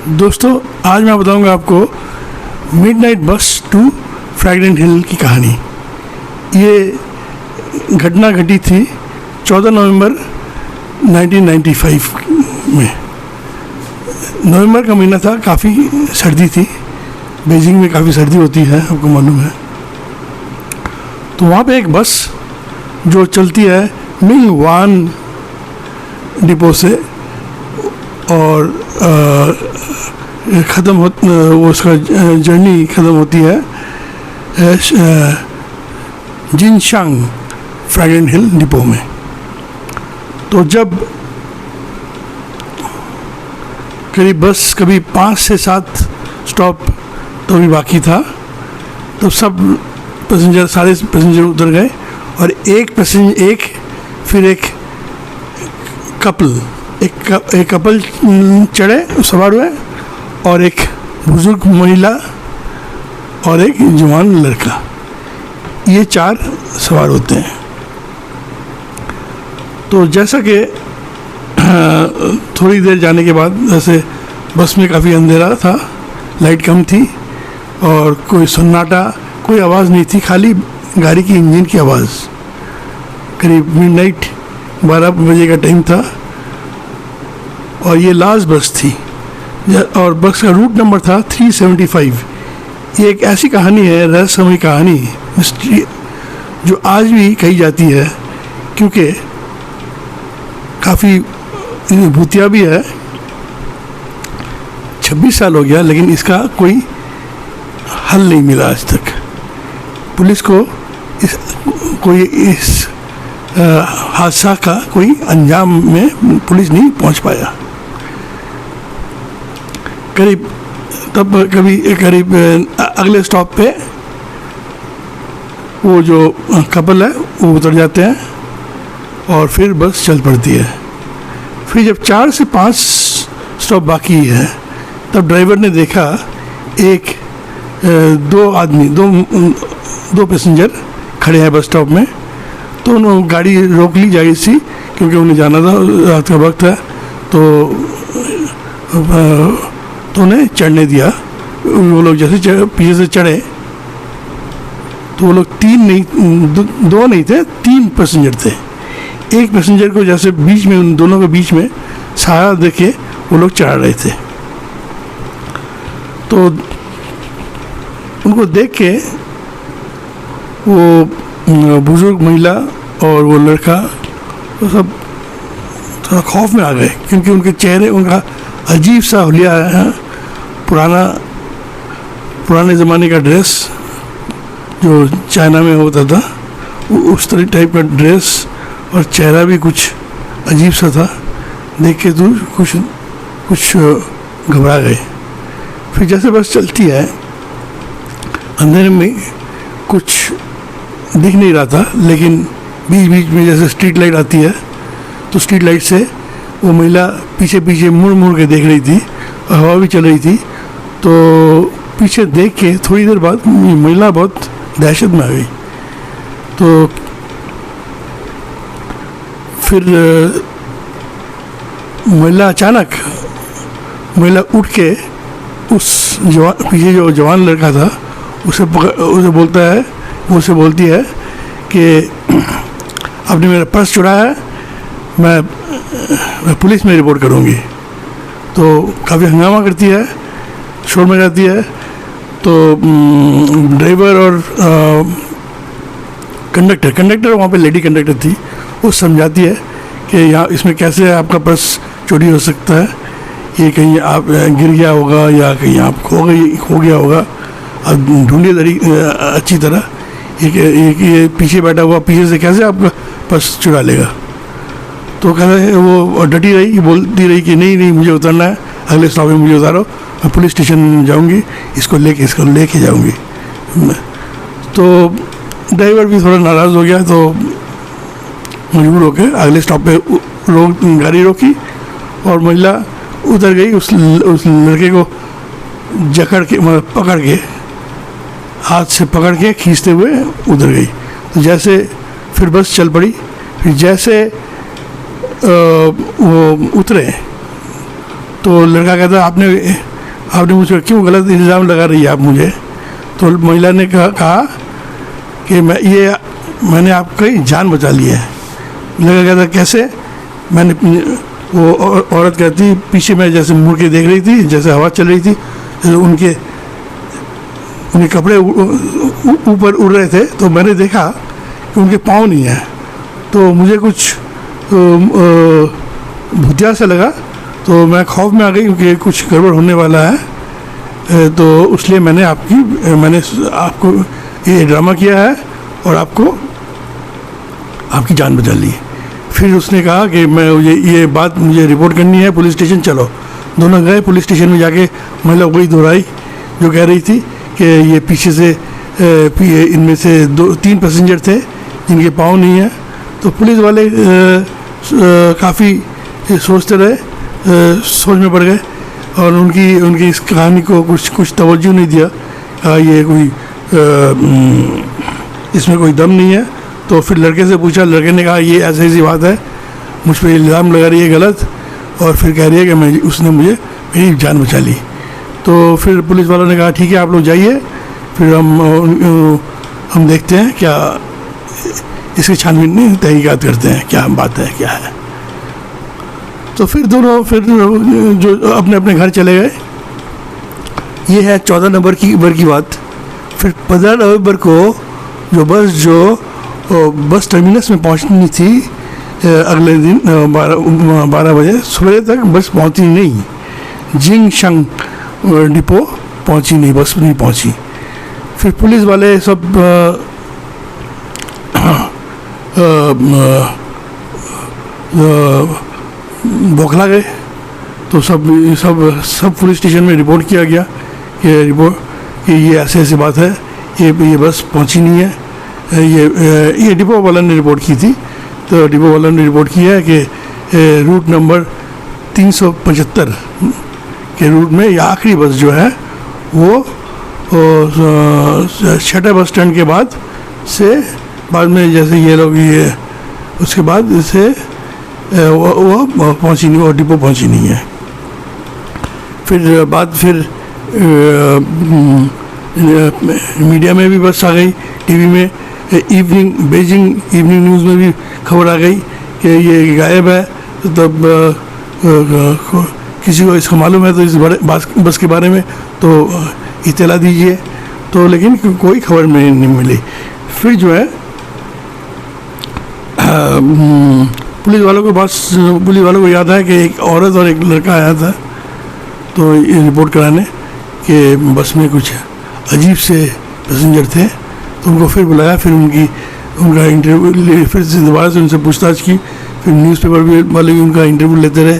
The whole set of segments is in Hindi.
दोस्तों, आज मैं बताऊंगा आपको मिडनाइट बस टू फ्रैग्रेंट हिल की कहानी। ये घटना घटी थी 14 नवंबर 1995 में। नवंबर का महीना था, काफ़ी सर्दी थी। बीजिंग में काफ़ी सर्दी होती है, आपको मालूम है। तो वहाँ पे एक बस जो चलती है मिंग वान डिपो से और ख़त्म हो वो उसका जर्नी ख़त्म होती है जिनशांग फ्रैग्रेंट हिल डिपो में। तो जब करीब बस कभी 5 से 7 स्टॉप तो भी बाकी था, तो सब पैसेंजर सारे पैसेंजर उतर गए और एक कपल चढ़े, सवार हुए, और एक बुजुर्ग महिला और एक जवान लड़का, ये 4 सवार होते हैं। तो जैसा कि थोड़ी देर जाने के बाद जैसे बस में काफ़ी अंधेरा था, लाइट कम थी और कोई सन्नाटा, कोई आवाज़ नहीं थी, खाली गाड़ी की इंजन की आवाज़। करीब मिडनाइट 12 बजे का टाइम था और ये लास्ट बस थी और बस का रूट नंबर था 375। ये एक ऐसी कहानी है, रहस्यमय कहानी, मिस्ट्री, जो आज भी कही जाती है, क्योंकि काफ़ी भूतिया भी है। 26 साल हो गया लेकिन इसका कोई हल नहीं मिला आज तक। पुलिस को इस हादसा का कोई अंजाम में पुलिस नहीं पहुंच पाया। करीब अगले स्टॉप पे वो जो कपल है वो उतर जाते हैं और फिर बस चल पड़ती है। फिर जब 4 से 5 स्टॉप बाकी है, तब ड्राइवर ने देखा दो पैसेंजर खड़े हैं बस स्टॉप में। तो उन्होंने गाड़ी रोक ली, जाहिर सी, क्योंकि उन्हें जाना था, रात का वक्त है। तो उन्हें चढ़ने दिया। वो लोग जैसे पीछे से चढ़े तो वो लोग 2 नहीं थे, 3 पैसेंजर थे। एक पैसेंजर को जैसे बीच में, उन दोनों के बीच में सहारा देके वो लोग चढ़ा रहे थे। तो उनको देख के वो बुजुर्ग महिला और वो लड़का वो सब थोड़ा खौफ में आ गए, क्योंकि उनके चेहरे, उनका अजीब सा हुलिया है, पुराने ज़माने का ड्रेस जो चाइना में होता था, उस तरह टाइप का ड्रेस, और चेहरा भी कुछ अजीब सा था। देख के तो कुछ घबरा गए। फिर जैसे बस चलती है, अंधेरे में कुछ दिख नहीं रहा था, लेकिन बीच बीच में जैसे स्ट्रीट लाइट आती है, तो स्ट्रीट लाइट से वो महिला पीछे पीछे मुड़ के देख रही थी और हवा भी चल रही थी। तो पीछे देख के थोड़ी देर बाद महिला बहुत दहशत में आ गई। तो फिर अचानक महिला उठ के उस पीछे जो जवान लड़का था उसे बोलती है कि आपने मेरा पर्स चुराया है, मैं पुलिस में रिपोर्ट करूँगी। तो काफ़ी हंगामा करती है, शोर में जाती है। तो ड्राइवर और कंडक्टर वहाँ पे लेडी कंडक्टर थी, वो समझाती है कि यहाँ इसमें कैसे आपका पर्स चोरी हो सकता है, ये कहीं आप गिर गया होगा या कहीं आप खो गया होगा, आप ढूंढिए अच्छी तरह। ये पीछे बैठा हुआ पीछे से कैसे आपका पर्स चुरा लेगा। तो कहता है, वो डटी रही, बोलती रही कि नहीं मुझे उतरना है, अगले स्टॉप में मुझे उतारो, मैं पुलिस स्टेशन जाऊंगी, इसको लेके जाऊंगी। तो ड्राइवर भी थोड़ा नाराज़ हो गया, तो मजबूर होकर अगले स्टॉप पे गाड़ी रोकी और महिला उतर गई। उस लड़के को पकड़ के हाथ से पकड़ के खींचते हुए उतर गई। तो जैसे फिर बस चल पड़ी। फिर जैसे वो उतरे तो लड़का कहता आपने आपने मुझे क्यों गलत इल्ज़ाम लगा रही है आप मुझे? तो महिला ने कहा कि मैंने आपकी जान बचा ली है। लगा क्या था कैसे? मैंने वो औरत कहती पीछे मैं जैसे मुड़ के देख रही थी, जैसे हवा चल रही थी, उनके कपड़े ऊपर उड़ रहे थे, तो मैंने देखा कि उनके पाँव नहीं है। तो मुझे कुछ भूतिया सा लगा, तो मैं खौफ में आ गई क्योंकि कुछ गड़बड़ होने वाला है। तो इसलिए मैंने आपको ये ड्रामा किया है और आपकी जान बचा ली। फिर उसने कहा कि मैं ये बात मुझे रिपोर्ट करनी है, पुलिस स्टेशन चलो। दोनों गए पुलिस स्टेशन में। जाके महिला वही दोहराई जो कह रही थी कि ये पीछे से इनमें से 2-3 पैसेंजर थे जिनके पाँव नहीं है। तो पुलिस वाले काफ़ी सोचते रहे, सोच में पड़ गए और उनकी इस कहानी को कुछ तवज्जो नहीं दिया। ये कोई इसमें कोई दम नहीं है। तो फिर लड़के से पूछा, लड़के ने कहा ये ऐसी बात है, मुझ पर इल्ज़ाम लगा रही है गलत, और फिर कह रही है कि उसने मेरी जान बचा ली। तो फिर पुलिस वालों ने कहा ठीक है आप लोग जाइए, फिर हम देखते हैं क्या इसकी छानबीन तहकीकात करते हैं क्या बात है क्या है। तो फिर दोनों जो अपने अपने घर चले गए। ये है 14 नवंबर की बात। फिर 15 नवंबर को जो बस टर्मिनस में पहुंचनी थी अगले दिन 12 बजे, सुबह तक बस पहुंची नहीं। जिंगशंग डिपो पहुंची नहीं, बस नहीं पहुंची। फिर पुलिस वाले सब बौखला गए। तो सब पुलिस स्टेशन में रिपोर्ट किया गया कि ये ऐसी बात है, ये बस पहुंची नहीं है। ये डिपो वाला ने रिपोर्ट की थी। तो डिपो वाला ने रिपोर्ट किया है कि रूट नंबर 375 के रूट में ये आखिरी बस जो है वो छठे बस स्टैंड के बाद में जैसे ये लोग उसके बाद से वो पहुंची नहीं, और डिपो पहुंची नहीं है। फिर मीडिया में भी बस आ गई, टीवी में बेजिंग इवनिंग न्यूज़ में भी खबर आ गई कि ये गायब है। तब किसी को इसको मालूम है तो इस बस के बारे में तो इत्तला दीजिए। तो लेकिन कोई खबर नहीं मिली। फिर जो है पुलिस वालों को याद है कि एक औरत और एक लड़का आया था तो ये रिपोर्ट कराने कि बस में कुछ अजीब से पैसेंजर थे। तो उनको फिर बुलाया, फिर उनका इंटरव्यू, फिर से दोबारा से उनसे पूछताछ की। फिर न्यूज़पेपर वाले भी उनका इंटरव्यू लेते रहे।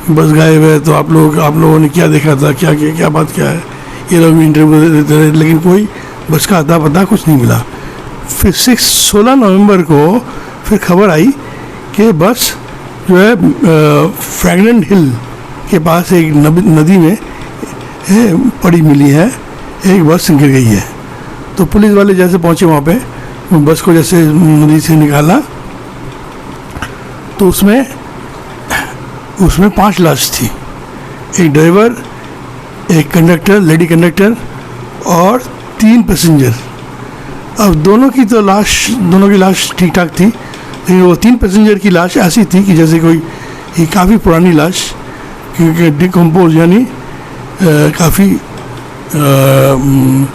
बस गायब है तो आप लोगों ने क्या देखा था, क्या बात क्या है, ये लोग भी इंटरव्यू देते रहे, लेकिन कोई बस का अता पता कुछ नहीं मिला। फिर 16 नवंबर को फिर खबर आई कि बस जो है फ्रैगनेंट हिल के पास एक नदी में पड़ी मिली है, एक बस गिर गई है। तो पुलिस वाले जैसे पहुंचे वहाँ पे, बस को जैसे नदी से निकाला तो उसमें 5 लाश थी। एक ड्राइवर, एक कंडक्टर, लेडी कंडक्टर और 3 पैसेंजर। अब दोनों की लाश ठीक ठाक थी, लेकिन वो 3 पैसेंजर की लाश ऐसी थी कि जैसे कोई काफ़ी पुरानी लाश, क्योंकि डिकम्पोज यानी काफ़ी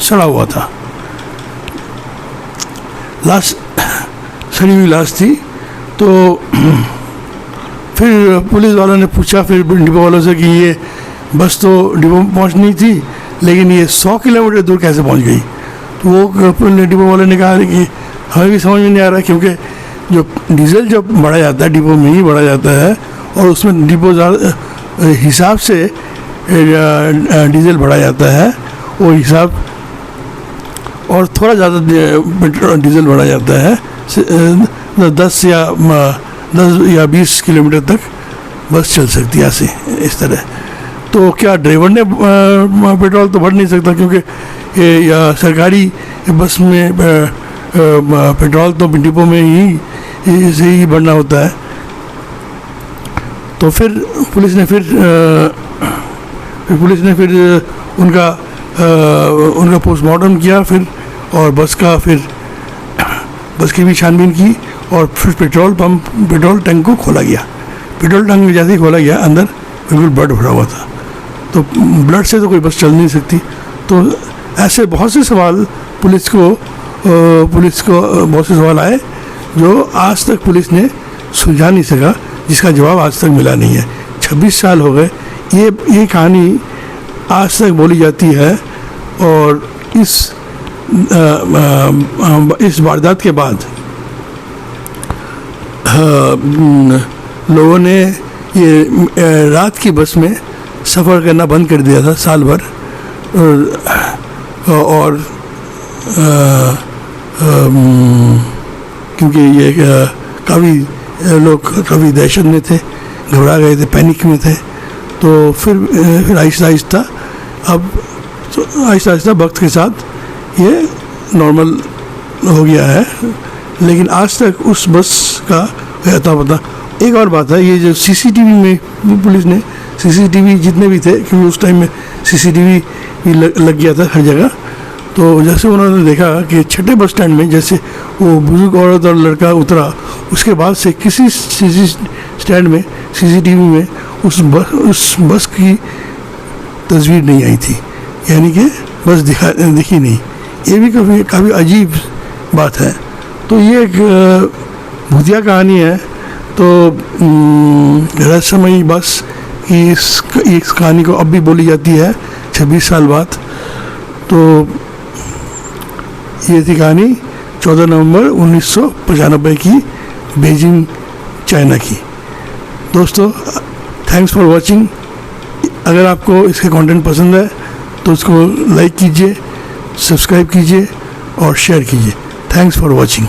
सड़ा हुआ था। लाश सड़ी हुई लाश थी। तो फिर पुलिस वालों ने पूछा फिर डिपो वालों से कि ये बस तो डिपो पहुंचनी थी, लेकिन ये 100 किलोमीटर दूर कैसे पहुंच गई। तो वो डिपो वाले ने कहा कि हमें भी समझ में नहीं आ रहा, क्योंकि जो डीजल जब बढ़ा जाता है डिपो में ही बढ़ा जाता है, और उसमें डिपो हिसाब से डीजल बढ़ा जाता है, वो हिसाब और थोड़ा ज़्यादा डीजल बढ़ा जाता है, 10 या 20 किलोमीटर तक बस चल सकती है ऐसे इस तरह। तो क्या ड्राइवर ने पेट्रोल तो भर नहीं सकता, क्योंकि सरकारी बस में पेट्रोल तो डिपो में ही से ही भरना होता है। तो फिर पुलिस ने फिर फिर पुलिस ने फिर उनका पोस्टमार्टम किया फिर, और बस की भी छानबीन की, और फिर पेट्रोल टैंक को खोला गया। पेट्रोल टैंक में जैसे ही खोला गया, अंदर बिल्कुल ब्लड भरा हुआ था। तो ब्लड से तो कोई बस चल नहीं सकती। तो ऐसे बहुत से सवाल पुलिस को बहुत से सवाल आए जो आज तक पुलिस ने सुलझा नहीं सका, जिसका जवाब आज तक मिला नहीं है। 26 साल हो गए, ये कहानी आज तक बोली जाती है। और इस वारदात के बाद लोगों ने ये रात की बस में सफ़र करना बंद कर दिया था साल भर। और क्योंकि ये काफ़ी लोग काफ़ी दहशत में थे, घबरा गए थे, पैनिक में थे। तो फिर आहिस्ता आहिस्ता वक्त के साथ ये नॉर्मल हो गया है। लेकिन आज तक उस बस का अता पता। एक और बात है, ये जो सीसीटीवी में पुलिस ने सीसीटीवी जितने भी थे, क्योंकि उस टाइम में सीसीटीवी भी लग गया था हर जगह। तो जैसे उन्होंने देखा कि छठे बस स्टैंड में जैसे वो बुजुर्ग औरत और लड़का उतरा, उसके बाद से किसी स्टैंड में सीसीटीवी में उस बस की तस्वीर नहीं आई थी, यानी कि बस दिखी नहीं। ये भी काफ़ी अजीब बात है। तो ये एक भूतिया कहानी है। तो रहस्यमयी बस की इस कहानी को अब भी बोली जाती है 26 साल बाद। तो ये थी कहानी 14 नवंबर 1995 की, बीजिंग चाइना की। दोस्तों, थैंक्स फॉर वॉचिंग। अगर आपको इसके कंटेंट पसंद है तो उसको लाइक कीजिए, सब्सक्राइब कीजिए और शेयर कीजिए। Thanks for watching.